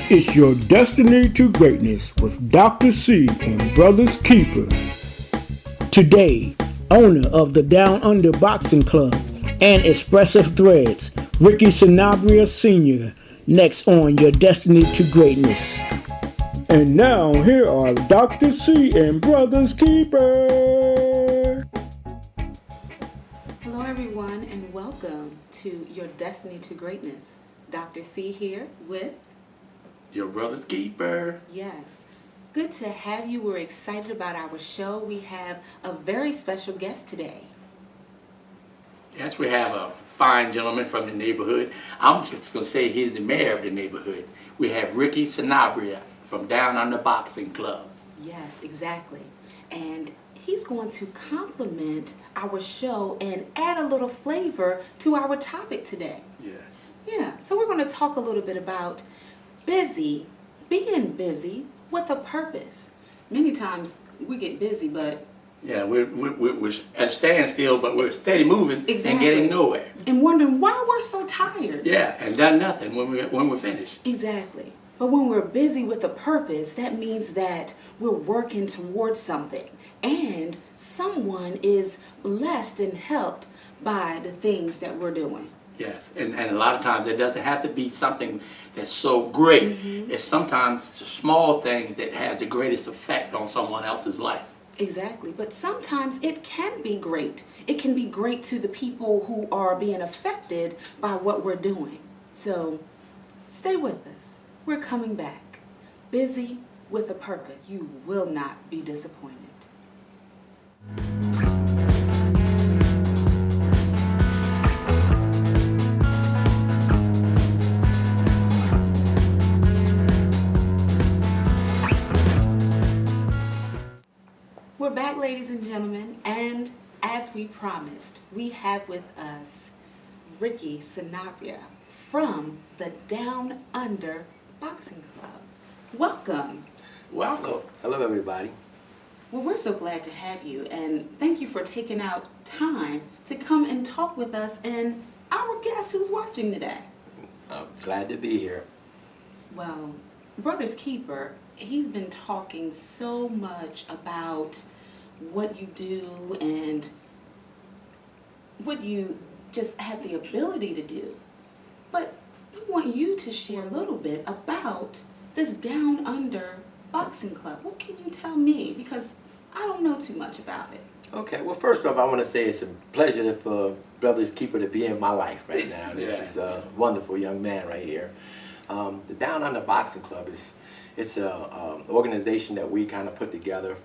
It's your destiny to greatness with Dr. C and Brothers Keeper. Today, owner of the Downunder Boxing Club and Expressive Threads, Ricky Sanabria Sr., next on Your Destiny to Greatness. And now, here are Dr. C and Brothers Keeper. Hello everyone and welcome to Your Destiny to Greatness. Dr. C here with Your Brother's Keeper. Yes. Good to have you. We're excited about our show. We have a very special guest today. Yes, we have a fine gentleman from the neighborhood. I'm just going to say he's the mayor of the neighborhood. We have Ricky Sanabria from Downunder Boxing Club. Yes, exactly. And he's going to complement our show and add a little flavor to our topic today. Yes. Yeah, so we're going to talk a little bit about being busy with a purpose. Many times we get busy, but Yeah, we're at a standstill, but we're steady moving and getting nowhere. And wondering why we're so tired. Yeah, and done nothing when we're finished. Exactly. But when we're busy with a purpose, that means that we're working towards something. And someone is blessed and helped by the things that we're doing. Yes, and a lot of times it doesn't have to be something that's so great. Mm-hmm. It's sometimes the small things that has the greatest effect on someone else's life. Exactly. But sometimes it can be great. It can be great to the people who are being affected by what we're doing. So stay with us. We're coming back. Busy with a purpose. You will not be disappointed. We're back, ladies and gentlemen, and as we promised, we have with us Ricky Sanabria from the Downunder Boxing Club. Welcome. Welcome. Hello, everybody. Well, we're so glad to have you, and thank you for taking out time to come and talk with us and our guest who's watching today. I'm glad to be here. Well, Brothers Keeper, he's been talking so much about what you do and what you just have the ability to do. But we want you to share a little bit about this Downunder Boxing Club. What can you tell me? Because I don't know too much about it. Okay, well, first off, I want to say it's a pleasure for Brothers Keeper to be in my life right now. This is a wonderful young man right here. The Downunder Boxing Club it's a organization that we kind of put together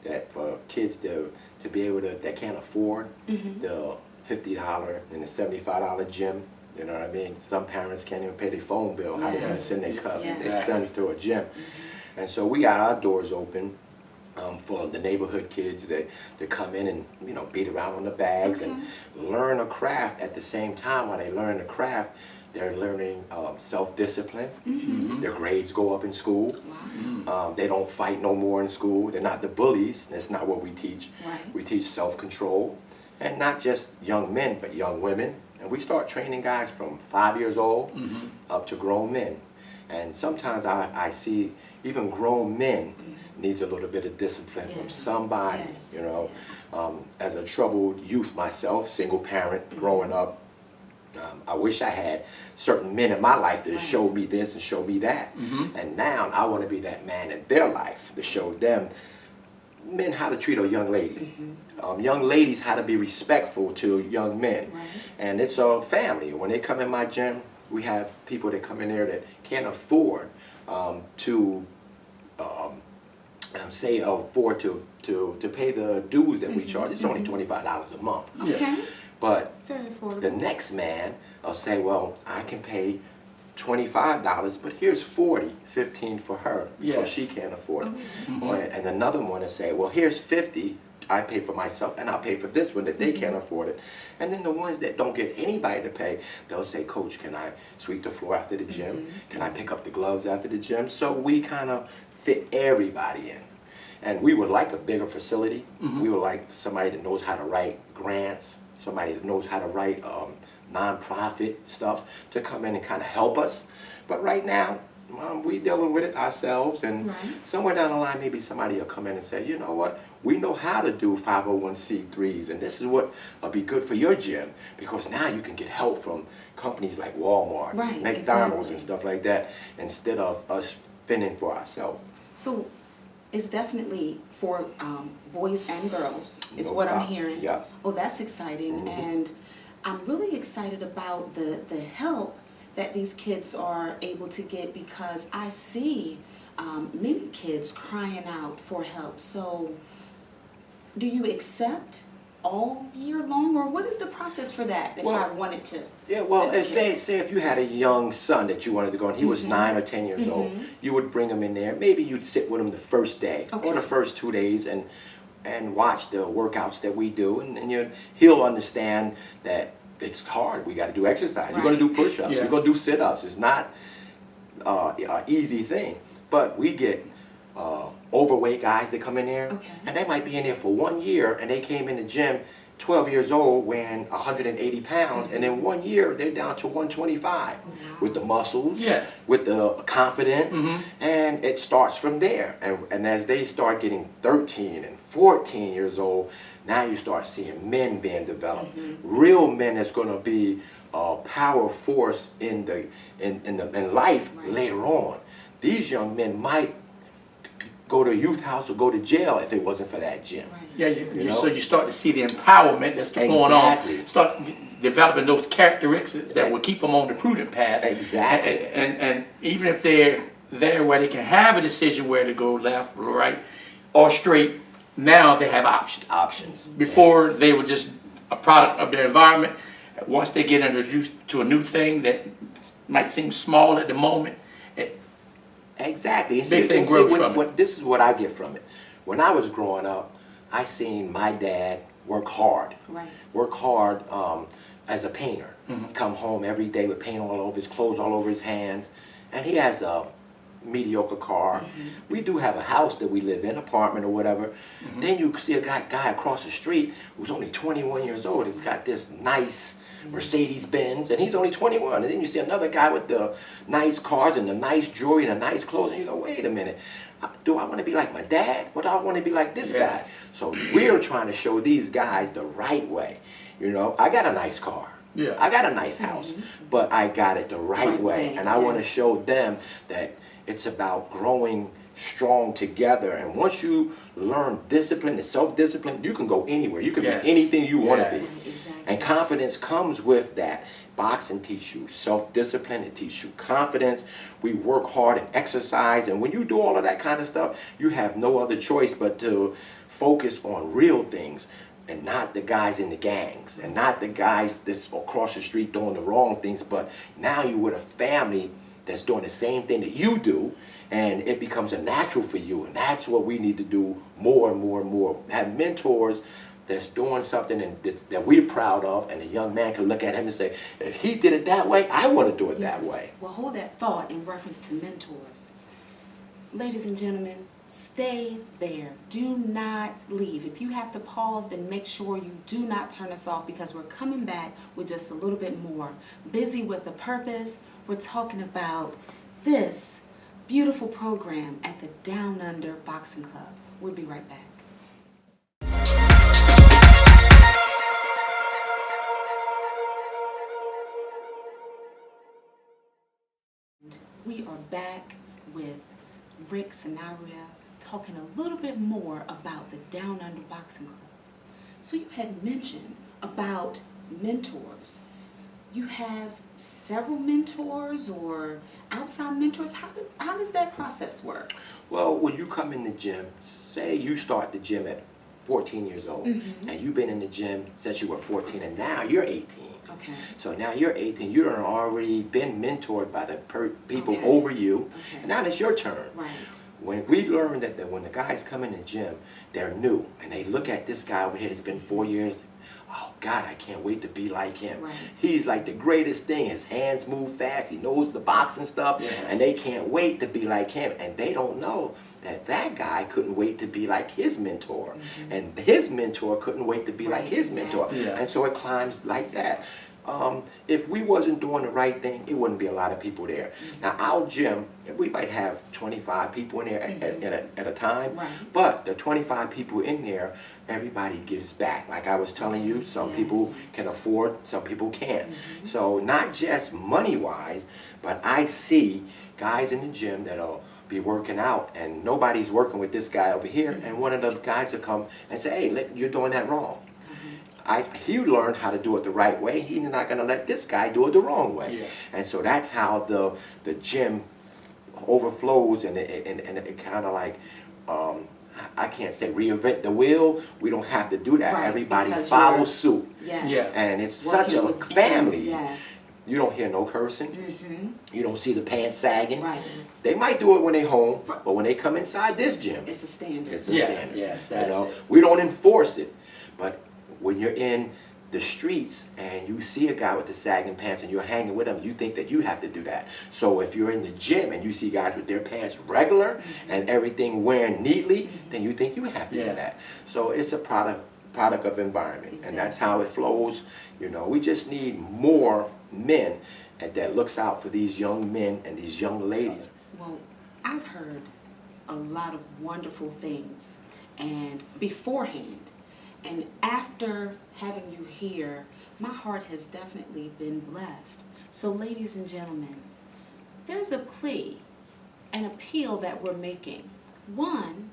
that for kids to be able to, that can't afford the $50 and the $75 gym. You know what I mean? Some parents can't even pay their phone bill. How they going to send their sons to a gym? And so we got our doors open for the neighborhood kids to come in and, you know, beat around on the bags and learn a craft at the same time. While they learn the craft, they're learning self-discipline. Their grades go up in school. They don't fight no more in school. They're not the bullies. That's not what we teach. We teach self-control. And not just young men, but young women. And we start training guys from 5 years old up to grown men. And sometimes I see even grown men needs a little bit of discipline from somebody, you know. As a troubled youth myself, single parent, growing up, I wish I had certain men in my life that showed me this and showed me that. And now I want to be that man in their life to show them men how to treat a young lady. Young ladies how to be respectful to young men. And it's a family. When they come in my gym, we have people that come in there that can't afford to pay the dues that we charge. It's only $25 a month. But the next man will say, well, I can pay $25, but here's $15 for her because she can't afford it. And another one will say, well, here's $50, I pay for myself, and I'll pay for this one that they can't afford it. And then the ones that don't get anybody to pay, they'll say, Coach, can I sweep the floor after the gym? Can I pick up the gloves after the gym? So we kind of fit everybody in. And we would like a bigger facility. We would like somebody that knows how to write grants, somebody that knows how to write nonprofit stuff to come in and kind of help us. But right now, we dealing with it ourselves, and Right. somewhere down the line, maybe somebody will come in and say, you know what, we know how to do 501c3s, and this is what will be good for your gym, because now you can get help from companies like Walmart, Right, McDonald's, exactly. and stuff like that, instead of us fending for ourselves. So it's definitely for boys and girls, is No what I'm problem. hearing. Yeah. Oh, that's exciting. Mhm. And I'm really excited about the help that these kids are able to get, because I see many kids crying out for help. So do you accept all year long, or what is the process for that if I wanted to? Yeah, well, send a kid? say if you had a young son that you wanted to go, and he was 9 or 10 years old, you would bring him in there. Maybe you'd sit with him the first day Okay. or the first 2 days and watch the workouts that we do, and he'll understand that it's hard. We got to do exercise. You're going to do push-ups. Yeah. You're going to do sit-ups. It's not an easy thing. But we get overweight guys that come in there, Okay. and they might be in there for 1 year, and they came in the gym 12 years old weighing 180 pounds, and in 1 year they're down to 125 with the muscles, Yes. with the confidence, and it starts from there. And as they start getting 13 and 14 years old, now you start seeing men being developed, real men that's going to be a power force in life Right. later on. These young men might go to a youth house or go to jail if it wasn't for that gym. Right. Yeah, You know? so you start to see the empowerment that's going Exactly. on. Start developing those characteristics that will keep them on the prudent path. Exactly. And even if they're there where they can have a decision where to go left, right, or straight, now they have options. Before they were just a product of their environment. Once they get introduced to a new thing that might seem small at the moment, Exactly. And Big thing and grows from it. This is what I get from it. When I was growing up, I seen my dad work hard. Right. Work hard as a painter. Come home every day with paint all over his clothes, all over his hands. And he has a mediocre car. We do have a house that we live in, apartment or whatever. Then you see a guy across the street who's only 21 years old. He's got this nice Mercedes Benz, and he's only 21. And then you see another guy with the nice cars and the nice jewelry and the nice clothes, and you go, wait a minute, do I want to be like my dad? Or do I want to be like this guy? So we're trying to show these guys the right way. You know, I got a nice car. Yeah. I got a nice house, but I got it the right way. And I want to show them that it's about growing strong together. And once you learn discipline and self-discipline, you can go anywhere. You can Yes. be anything you want to be. Yes. Exactly. And confidence comes with that. Boxing teaches you self-discipline. It teaches you confidence. We work hard and exercise. And when you do all of that kind of stuff, you have no other choice but to focus on real things, and not the guys in the gangs, and not the guys that's across the street doing the wrong things. But now you're with a family that's doing the same thing that you do, and it becomes a natural for you. And that's what we need to do more and more and more. Have mentors that's doing something that we're proud of, and a young man can look at him and say, if he did it that way, I want to do it that Yes. way. Well, hold that thought in reference to mentors. Ladies and gentlemen, stay there. Do not leave. If you have to pause, then make sure you do not turn us off, because we're coming back with just a little bit more. Busy with the purpose, we're talking about this beautiful program at the Downunder Boxing Club. We'll be right back. We are back with Rick Sanabria talking a little bit more about the Downunder Boxing Club. So you had mentioned about mentors. You have several mentors or outside mentors. How does that process work? Well, when you come in the gym, say you start the gym at 14 years old, and you've been in the gym since you were 14, and now you're 18. Okay. So now you're 18, you've already been mentored by the people Okay. over you, Okay. and now it's your turn. Right. When we learned that when the guys come in the gym, they're new, and they look at this guy over here that's been 4 years, oh God, I can't wait to be like him. Right. He's like the greatest thing. His hands move fast, he knows the boxing stuff, Yes. and they can't wait to be like him. And they don't know that guy couldn't wait to be like his mentor. And his mentor couldn't wait to be like Right, his mentor. exactly. Yeah. And so it climbs like that. if we wasn't doing the right thing, it wouldn't be a lot of people there. Now, our gym, we might have 25 people in there at a time, Right. but the 25 people in there, everybody gives back. Like I was telling you, some people can afford, some people can't. So not just money-wise, but I see guys in the gym that'll be working out and nobody's working with this guy over here, and one of the guys will come and say, hey, you're doing that wrong. He learned how to do it the right way. He's not going to let this guy do it the wrong way. Yeah. And so that's how the gym overflows, and it kind of like, I can't say reinvent the wheel. We don't have to do that. Right, Everybody because follows suit. Yes. Yeah. And it's Working such a with family. Yes. You don't hear no cursing. You don't see the pants sagging. Right. They might do it when they home, but when they come inside this gym, It's a standard. it's a Yeah, standard. yes, You that's know, it. we don't enforce it, but when you're in the streets and you see a guy with the sagging pants and you're hanging with him, you think that you have to do that. So if you're in the gym and you see guys with their pants regular and everything wearing neatly, then you think you have to Yeah. do that. So it's a product of environment, and that's how it flows. You know, we just need more men that looks out for these young men and these young ladies. Well, I've heard a lot of wonderful things and beforehand, and after having you here, my heart has definitely been blessed. So ladies and gentlemen, there's a plea, an appeal that we're making. One,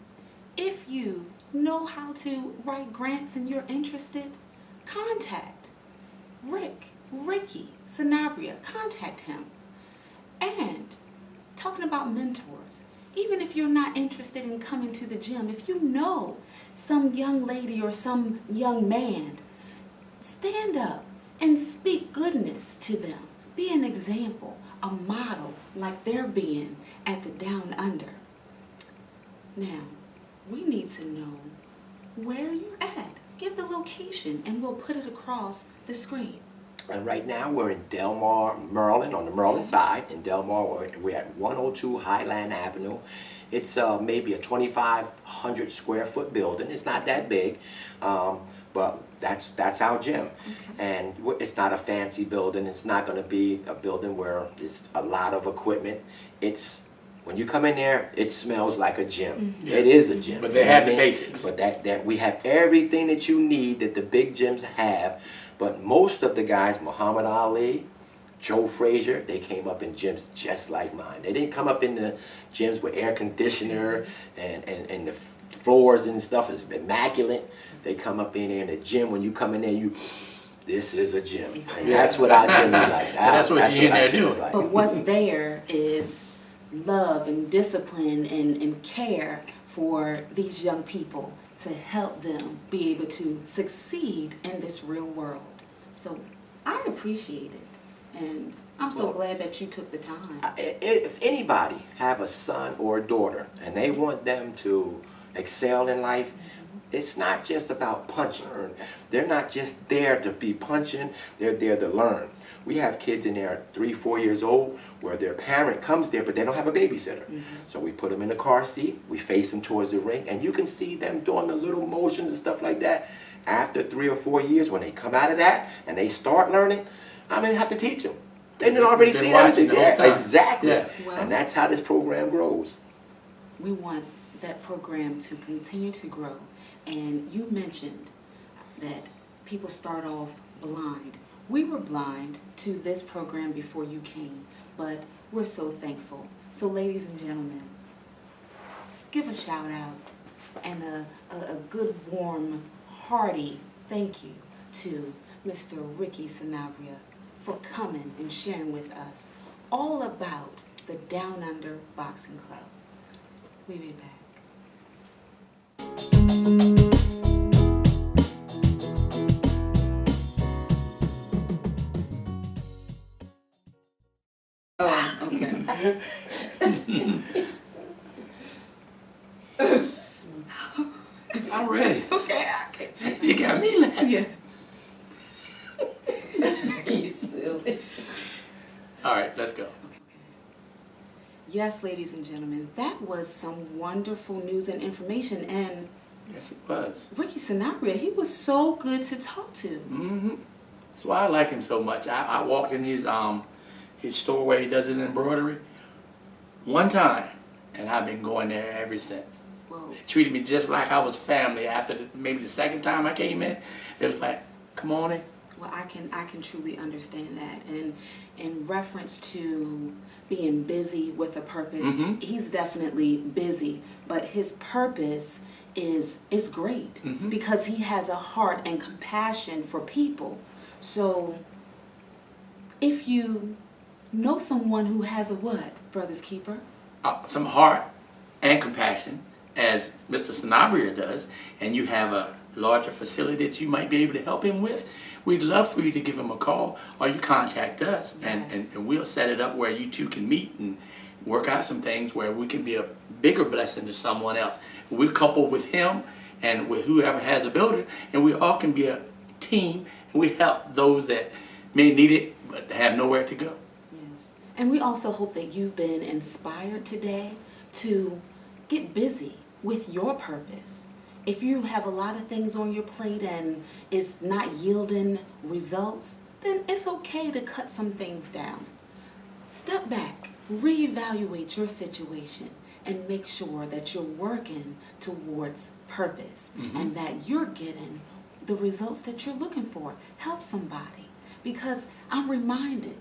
if you know how to write grants and you're interested, contact Ricky Sanabria, contact him. And talking about mentors, even if you're not interested in coming to the gym, if you know some young lady or some young man, stand up and speak goodness to them. Be an example, a model like they're being at the Down Under. Now, we need to know where you're at. Give the location and we'll put it across the screen. And right now we're in Del Mar, Maryland, on the Maryland side. In Del Mar, we're at 102 Highland Avenue. It's maybe a 2,500 square foot building. It's not that big, but that's our gym. And it's not a fancy building. It's not going to be a building where there's a lot of equipment. When you come in there, it smells like a gym. Yeah. It is a gym. But they have the basics. But that we have everything that you need that the big gyms have. But most of the guys, Muhammad Ali, Joe Frazier, they came up in gyms just like mine. They didn't come up in the gyms with air conditioner and the floors and stuff is immaculate. They come up in there in the gym. When you come in there, this is a gym. And that's what our gym is like. That's what you're in there doing. Like. But what's there is love and discipline and care for these young people to help them be able to succeed in this real world. So I appreciate it, and I'm so glad that you took the time. If anybody have a son or a daughter and they want them to excel in life, it's not just about punching. They're not just there to be punching, they're there to learn. We have kids in there 3, 4 years old where their parent comes there but they don't have a babysitter. So we put them in the car seat, we face them towards the ring, and you can see them doing the little motions and stuff like that. After 3 or 4 years, when they come out of that and they start learning, I don't even have to teach them. They didn't already see everything. The whole time. Yeah, exactly. Yeah. Well, and that's how this program grows. we want that program to continue to grow. And you mentioned that people start off blind. We were blind to this program before you came, but we're so thankful. So ladies and gentlemen, give a shout out and a good, warm, hearty thank you to Mr. Ricky Sanabria for coming and sharing with us all about the Downunder Boxing Club. We'll be back. Oh, okay. I'm ready. Okay. You got me laughing. Yeah. He's silly. All right, let's go. Yes, ladies and gentlemen, that was some wonderful news and information. And Yes, it was. Ricky Sanabria, he was so good to talk to. That's why I like him so much. I walked in his store where he does his embroidery one time, and I've been going there ever since. Well, They treated me just like I was family. After maybe the second time I came in, it was like, come on in. well, I can truly understand that. And in reference to being busy with a purpose, Mhm. he's definitely busy, but his purpose is great because he has a heart and compassion for people. So if you know someone who has a what, Brother's Keeper? Some heart and compassion, as Mr. Sanabria does, and you have a larger facility that you might be able to help him with, we'd love for you to give him a call or you contact us, Yes. and we'll set it up where you two can meet and work out some things where we can be a bigger blessing to someone else. We couple with him and with whoever has a building, and we all can be a team, and we help those that may need it but have nowhere to go. Yes. And we also hope that you've been inspired today to get busy with your purpose. If you have a lot of things on your plate and it's not yielding results, then it's okay to cut some things down. Step back, reevaluate your situation, and make sure that you're working towards purpose and that you're getting the results that you're looking for. Help somebody. Because I'm reminded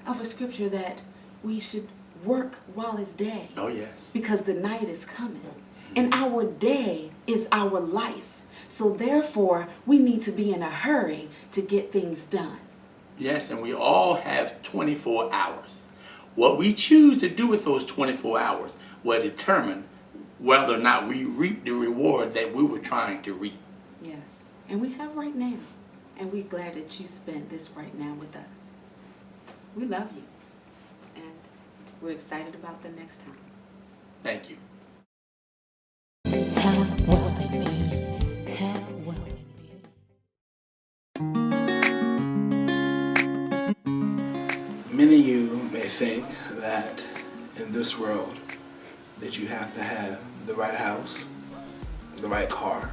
of a scripture that we should work while it's day. Oh, yes. Because the night is coming. And our day is our life. So therefore, we need to be in a hurry to get things done. Yes, and we all have 24 hours. What we choose to do with those 24 hours will determine whether or not we reap the reward that we were trying to reap. Yes. And we have right now. And we're glad that you spent this right now with us. We love you. And we're excited about the next time. Thank you. Have wealth and beauty. Have wealth and beauty. Many of you may think that in this world that you have to have the right house, the right car,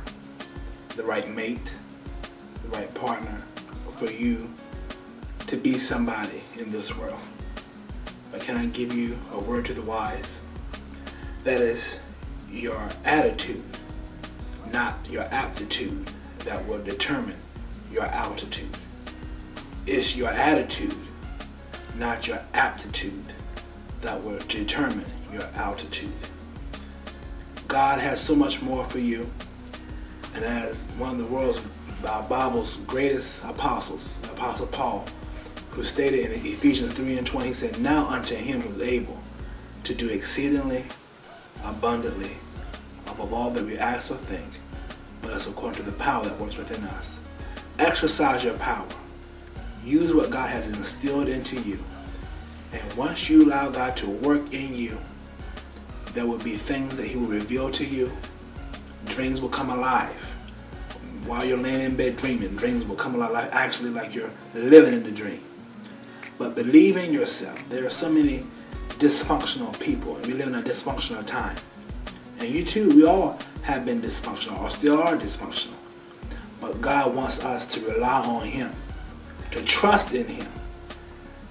the right mate, the right partner for you to be somebody in this world. But can I give you a word to the wise? That is your attitude, not your aptitude, that will determine your altitude. It's your attitude, not your aptitude, that will determine your altitude. God has so much more for you, and as one of the world's Bible's greatest apostles, Apostle Paul, who stated in Ephesians 3:20, he said, "Now unto him who is able to do exceedingly abundantly above all that we ask or think, but that's according to the power that works within us." Exercise your power. Use what God has instilled into you. And once you allow God to work in you, there will be things that he will reveal to you. Dreams will come alive. While you're laying in bed dreaming, dreams will come alive, actually like you're living in the dream. But believe in yourself. There are so many dysfunctional people, and we live in a dysfunctional time. And you too, we all have been dysfunctional, or still are dysfunctional. But God wants us to rely on him, to trust in him.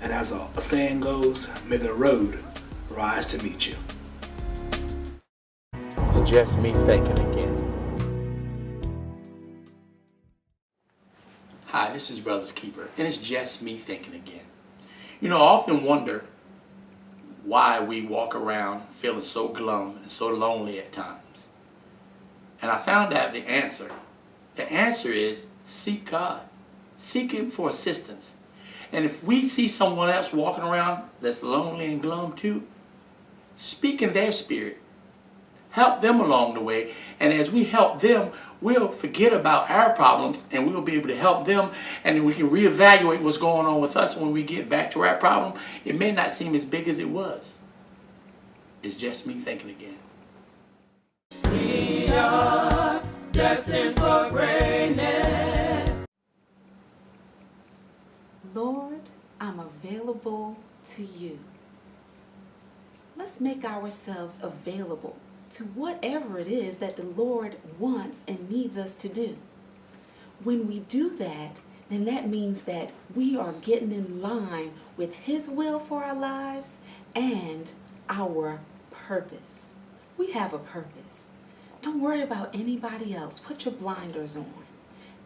And as a saying goes, may the road rise to meet you. It's just me thinking again. Hi, this is Brother's Keeper, and it's just me thinking again. You know, I often wonder why we walk around feeling so glum and so lonely at times. And I found out the answer. The answer is seek God. Seek him for assistance. And if we see someone else walking around that's lonely and glum too, speak in their spirit. Help them along the way. And as we help them, we'll forget about our problems and we'll be able to help them. And then we can reevaluate what's going on with us. When we get back to our problem, it may not seem as big as it was. It's just me thinking again. We are destined for greatness. Lord, I'm available to you. Let's make ourselves available to whatever it is that the Lord wants and needs us to do. When we do that, then that means that we are getting in line with His will for our lives and our purpose. We have a purpose. Don't worry about anybody else. Put your blinders on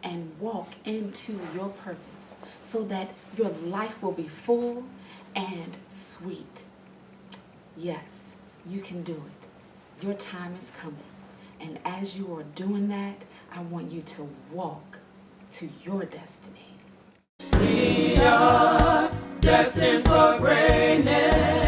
and walk into your purpose so that your life will be full and sweet. Yes, you can do it. Your time is coming. And as you are doing that, I want you to walk to your destiny. We are destined for greatness.